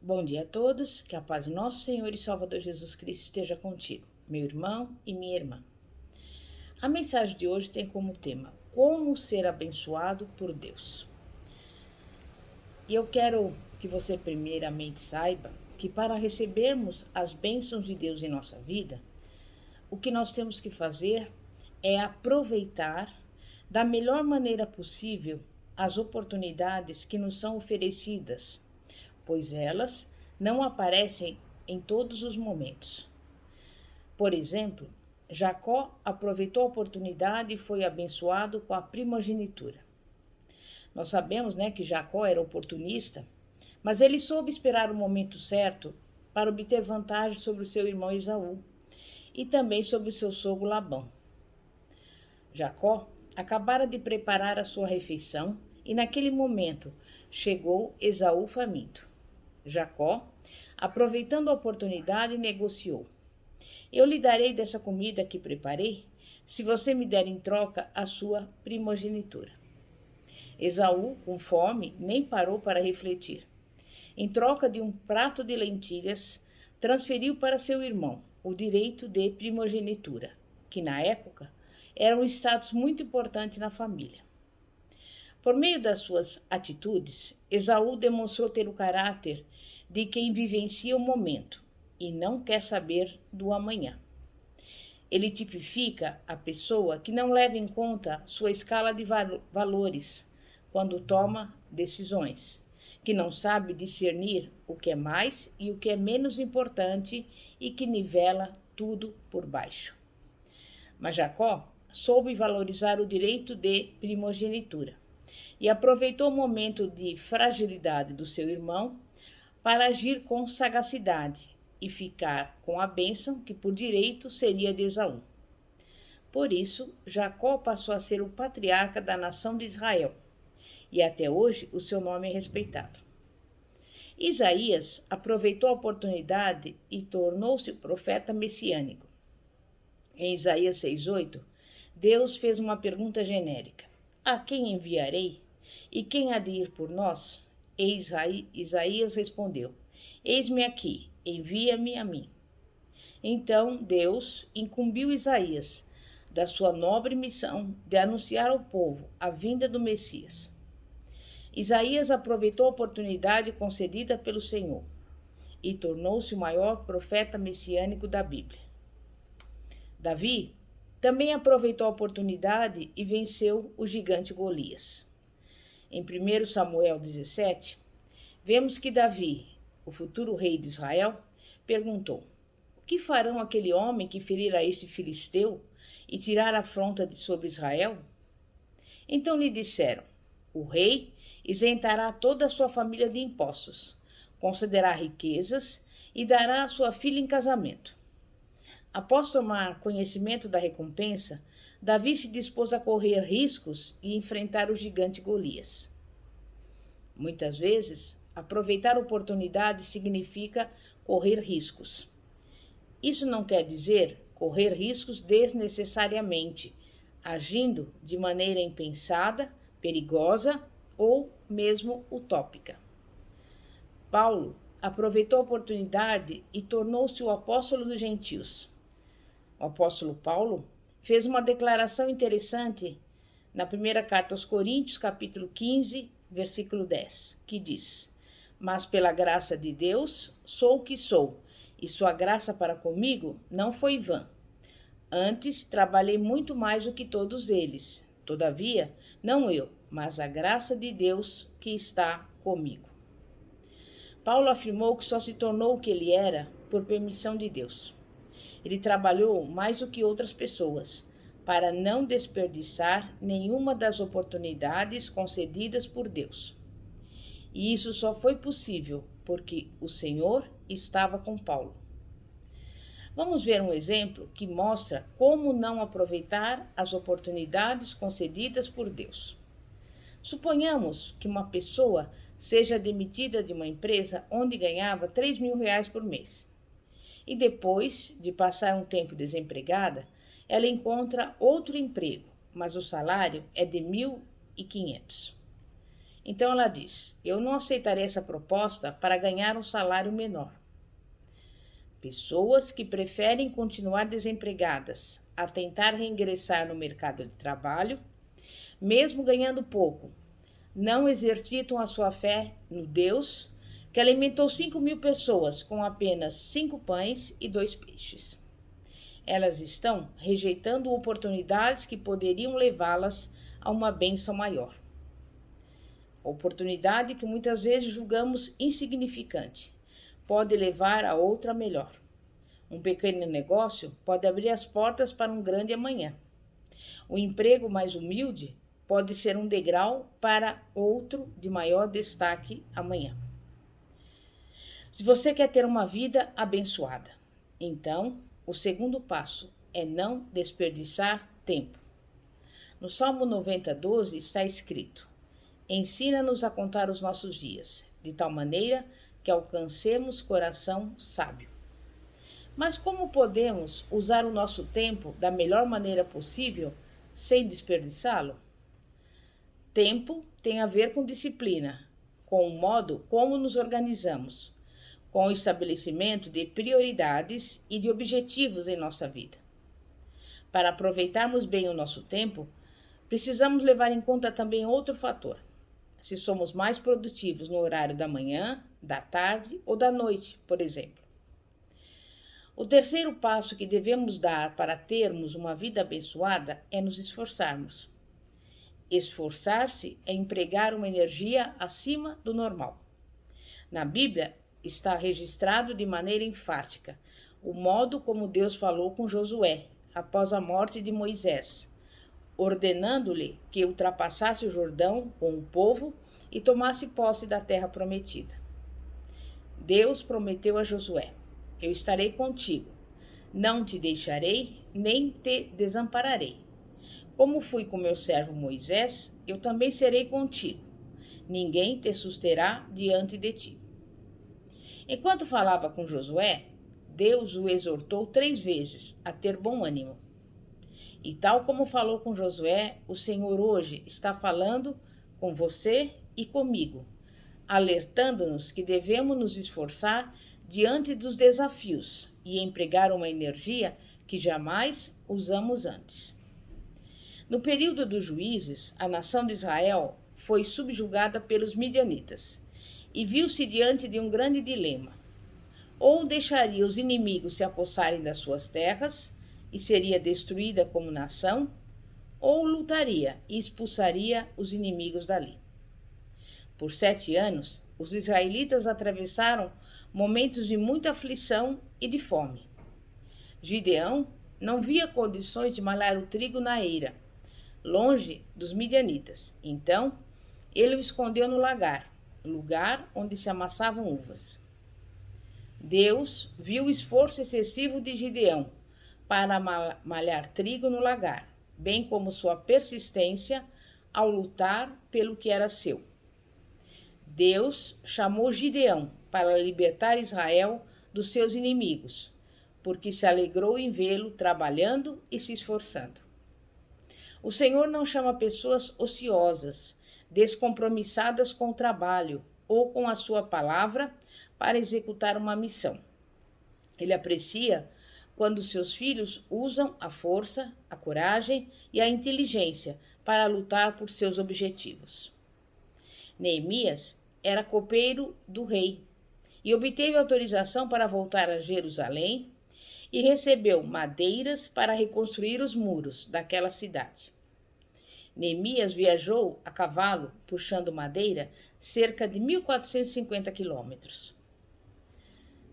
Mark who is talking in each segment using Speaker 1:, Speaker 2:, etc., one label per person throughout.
Speaker 1: Bom dia a todos, que a paz do nosso Senhor e Salvador Jesus Cristo esteja contigo, meu irmão e minha irmã. A mensagem de hoje tem como tema como ser abençoado por Deus. E eu quero que você primeiramente saiba que para recebermos as bênçãos de Deus em nossa vida, o que nós temos que fazer é aproveitar da melhor maneira possível as oportunidades que nos são oferecidas, pois elas não aparecem em todos os momentos. Por exemplo, Jacó aproveitou a oportunidade e foi abençoado com a primogenitura. Nós sabemos, que Jacó era oportunista, mas ele soube esperar o momento certo para obter vantagem sobre o seu irmão Esaú e também sobre o seu sogro Labão. Jacó acabara de preparar a sua refeição e naquele momento chegou Esaú faminto. Jacó, aproveitando a oportunidade, negociou: eu lhe darei dessa comida que preparei, se você me der em troca a sua primogenitura. Esaú, com fome, nem parou para refletir. Em troca de um prato de lentilhas, transferiu para seu irmão o direito de primogenitura, que na época era um status muito importante na família. Por meio das suas atitudes, Esaú demonstrou ter o caráter de quem vivencia o momento e não quer saber do amanhã. Ele tipifica a pessoa que não leva em conta sua escala de valores quando toma decisões, que não sabe discernir o que é mais e o que é menos importante e que nivela tudo por baixo. Mas Jacó soube valorizar o direito de primogenitura e aproveitou o momento de fragilidade do seu irmão para agir com sagacidade e ficar com a bênção que por direito seria de Esaú. Por isso, Jacó passou a ser o patriarca da nação de Israel, e até hoje o seu nome é respeitado. Isaías aproveitou a oportunidade e tornou-se o profeta messiânico. Em Isaías 6,8, Deus fez uma pergunta genérica: a quem enviarei? E quem há de ir por nós? E Isaías respondeu: eis-me aqui, envia-me a mim. Então Deus incumbiu Isaías da sua nobre missão de anunciar ao povo a vinda do Messias. Isaías aproveitou a oportunidade concedida pelo Senhor e tornou-se o maior profeta messiânico da Bíblia. Davi também aproveitou a oportunidade e venceu o gigante Golias. Em 1 Samuel 17, vemos que Davi, o futuro rei de Israel, perguntou: o que farão aquele homem que ferir a este filisteu e tirar a afronta de sobre Israel? Então lhe disseram: o rei isentará toda a sua família de impostos, concederá riquezas e dará a sua filha em casamento. Após tomar conhecimento da recompensa, Davi se dispôs a correr riscos e enfrentar o gigante Golias. Muitas vezes, aproveitar oportunidades significa correr riscos. Isso não quer dizer correr riscos desnecessariamente, agindo de maneira impensada, perigosa ou mesmo utópica. Paulo aproveitou a oportunidade e tornou-se o apóstolo dos gentios. O apóstolo Paulo fez uma declaração interessante na primeira carta aos Coríntios, capítulo 15, versículo 10, que diz: mas pela graça de Deus sou o que sou, e sua graça para comigo não foi vã. Antes trabalhei muito mais do que todos eles. Todavia, não eu, mas a graça de Deus que está comigo. Paulo afirmou que só se tornou o que ele era por permissão de Deus. Ele trabalhou mais do que outras pessoas para não desperdiçar nenhuma das oportunidades concedidas por Deus. E isso só foi possível porque o Senhor estava com Paulo. Vamos ver um exemplo que mostra como não aproveitar as oportunidades concedidas por Deus. Suponhamos que uma pessoa seja demitida de uma empresa onde ganhava R$3.000 por mês. E depois de passar um tempo desempregada, ela encontra outro emprego, mas o salário é de R$1.500. Então ela diz: eu não aceitarei essa proposta para ganhar um salário menor. Pessoas que preferem continuar desempregadas a tentar reingressar no mercado de trabalho, mesmo ganhando pouco, não exercitam a sua fé no Deus que alimentou 5.000 pessoas com apenas 5 pães e 2 peixes. Elas estão rejeitando oportunidades que poderiam levá-las a uma bênção maior. Oportunidade que muitas vezes julgamos insignificante, pode levar a outra melhor. Um pequeno negócio pode abrir as portas para um grande amanhã. O emprego mais humilde pode ser um degrau para outro de maior destaque amanhã. Se você quer ter uma vida abençoada, então o segundo passo é não desperdiçar tempo. No Salmo 90:12 está escrito: ensina-nos a contar os nossos dias, de tal maneira que alcancemos coração sábio. Mas como podemos usar o nosso tempo da melhor maneira possível sem desperdiçá-lo? Tempo tem a ver com disciplina, com o modo como nos organizamos, com o estabelecimento de prioridades e de objetivos em nossa vida. Para aproveitarmos bem o nosso tempo, precisamos levar em conta também outro fator: se somos mais produtivos no horário da manhã, da tarde ou da noite, por exemplo. O terceiro passo que devemos dar para termos uma vida abençoada é nos esforçarmos. Esforçar-se é empregar uma energia acima do normal. Na Bíblia está registrado de maneira enfática o modo como Deus falou com Josué após a morte de Moisés, ordenando-lhe que ultrapassasse o Jordão com o povo e tomasse posse da terra prometida. Deus prometeu a Josué: eu estarei contigo, não te deixarei, nem te desampararei. Como fui com meu servo Moisés, eu também serei contigo. Ninguém te susterá diante de ti. Enquanto falava com Josué, Deus o exortou 3 vezes a ter bom ânimo. E tal como falou com Josué, o Senhor hoje está falando com você e comigo, alertando-nos que devemos nos esforçar diante dos desafios e empregar uma energia que jamais usamos antes. No período dos juízes, a nação de Israel foi subjugada pelos midianitas e viu-se diante de um grande dilema. Ou deixaria os inimigos se apossarem das suas terras e seria destruída como nação, ou lutaria e expulsaria os inimigos dali. Por 7 anos, os israelitas atravessaram momentos de muita aflição e de fome. Gideão não via condições de malhar o trigo na eira, longe dos midianitas. Então, ele o escondeu no lagar, lugar onde se amassavam uvas. Deus viu o esforço excessivo de Gideão para malhar trigo no lagar, bem como sua persistência ao lutar pelo que era seu. Deus chamou Gideão para libertar Israel dos seus inimigos, porque se alegrou em vê-lo trabalhando e se esforçando. O Senhor não chama pessoas ociosas, descompromissadas com o trabalho ou com a sua palavra para executar uma missão. Ele aprecia quando seus filhos usam a força, a coragem e a inteligência para lutar por seus objetivos. Neemias era copeiro do rei e obteve autorização para voltar a Jerusalém e recebeu madeiras para reconstruir os muros daquela cidade. Neemias viajou a cavalo, puxando madeira, cerca de 1.450 quilômetros.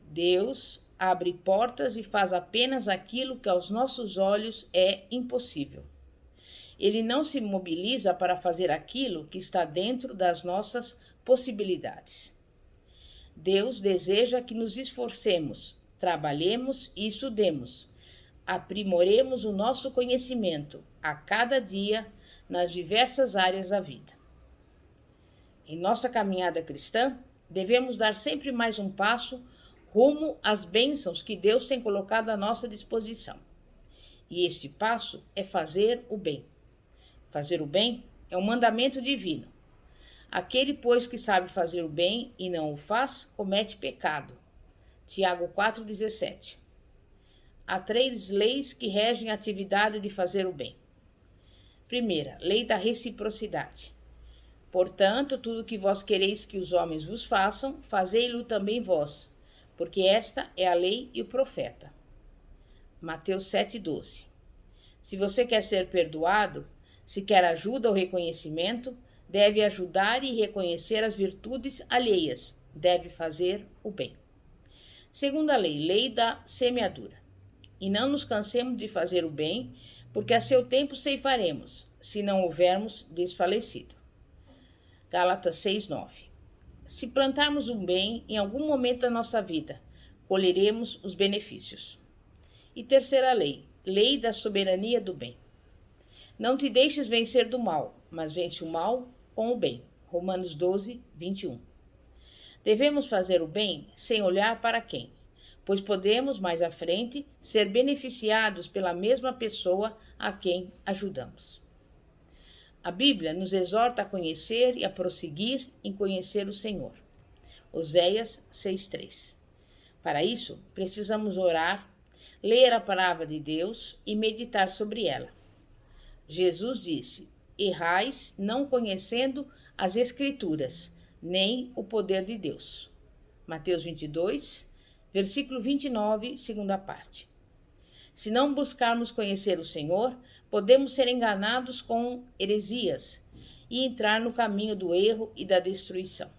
Speaker 1: Deus abre portas e faz apenas aquilo que aos nossos olhos é impossível. Ele não se mobiliza para fazer aquilo que está dentro das nossas possibilidades. Deus deseja que nos esforcemos, trabalhemos e estudemos, aprimoremos o nosso conhecimento a cada dia nas diversas áreas da vida. Em nossa caminhada cristã, devemos dar sempre mais um passo rumo às bênçãos que Deus tem colocado à nossa disposição. E esse passo é fazer o bem. Fazer o bem é um mandamento divino. Aquele, pois, que sabe fazer o bem e não o faz, comete pecado. Tiago 4,17. Há 3 leis que regem a atividade de fazer o bem. Primeira, lei da reciprocidade. Portanto, tudo que vós quereis que os homens vos façam, fazei-lo também vós, porque esta é a lei e o profeta. Mateus 7,12. Se você quer ser perdoado, se quer ajuda ou reconhecimento, deve ajudar e reconhecer as virtudes alheias, deve fazer o bem. Segunda lei, lei da semeadura. E não nos cansemos de fazer o bem, porque a seu tempo ceifaremos, se não houvermos desfalecido. Gálatas 6,9. Se plantarmos um bem em algum momento da nossa vida, colheremos os benefícios. E terceira lei, lei da soberania do bem. Não te deixes vencer do mal, mas vence o mal com o bem. Romanos 12:21. Devemos fazer o bem sem olhar para quem, pois podemos, mais à frente, ser beneficiados pela mesma pessoa a quem ajudamos. A Bíblia nos exorta a conhecer e a prosseguir em conhecer o Senhor. Oséias 6,3. Para isso, precisamos orar, ler a palavra de Deus e meditar sobre ela. Jesus disse: errais não conhecendo as Escrituras, nem o poder de Deus. Mateus 22, versículo 29, segunda parte. Se não buscarmos conhecer o Senhor, podemos ser enganados com heresias e entrar no caminho do erro e da destruição.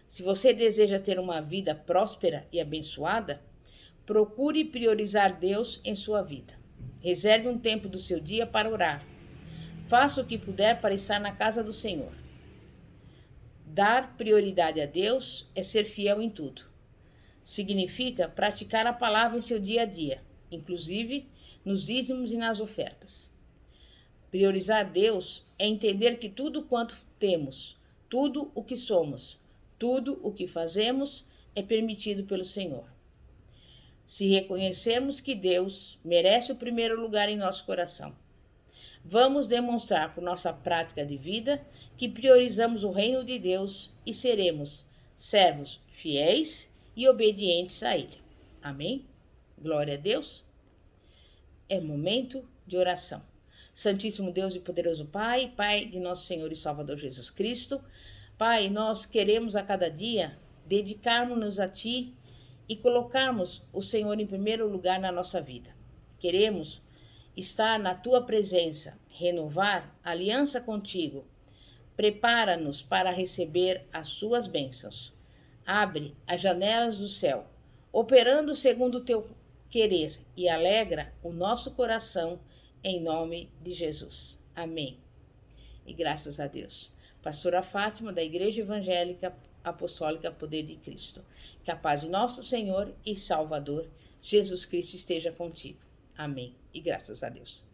Speaker 1: Se você deseja ter uma vida próspera e abençoada, procure priorizar Deus em sua vida. Reserve um tempo do seu dia para orar. Faça o que puder para estar na casa do Senhor. Dar prioridade a Deus é ser fiel em tudo. Significa praticar a palavra em seu dia a dia, inclusive nos dízimos e nas ofertas. Priorizar Deus é entender que tudo quanto temos, tudo o que somos, tudo o que fazemos é permitido pelo Senhor. Se reconhecermos que Deus merece o primeiro lugar em nosso coração, vamos demonstrar por nossa prática de vida que priorizamos o reino de Deus e seremos servos fiéis e obedientes a Ele. Amém? Glória a Deus. É momento de oração. Santíssimo Deus e poderoso Pai, Pai de nosso Senhor e Salvador Jesus Cristo, Pai, nós queremos a cada dia dedicarmos-nos a Ti e colocarmos o Senhor em primeiro lugar na nossa vida. Queremos estar na Tua presença, renovar a aliança contigo. Prepara-nos para receber as Suas bênçãos. Abre as janelas do céu, operando segundo o Teu querer e alegra o nosso coração em nome de Jesus. Amém. E graças a Deus. Pastora Fátima, da Igreja Evangélica Apostólica Poder de Cristo. Que a paz de nosso Senhor e Salvador, Jesus Cristo, esteja contigo. Amém. E graças a Deus.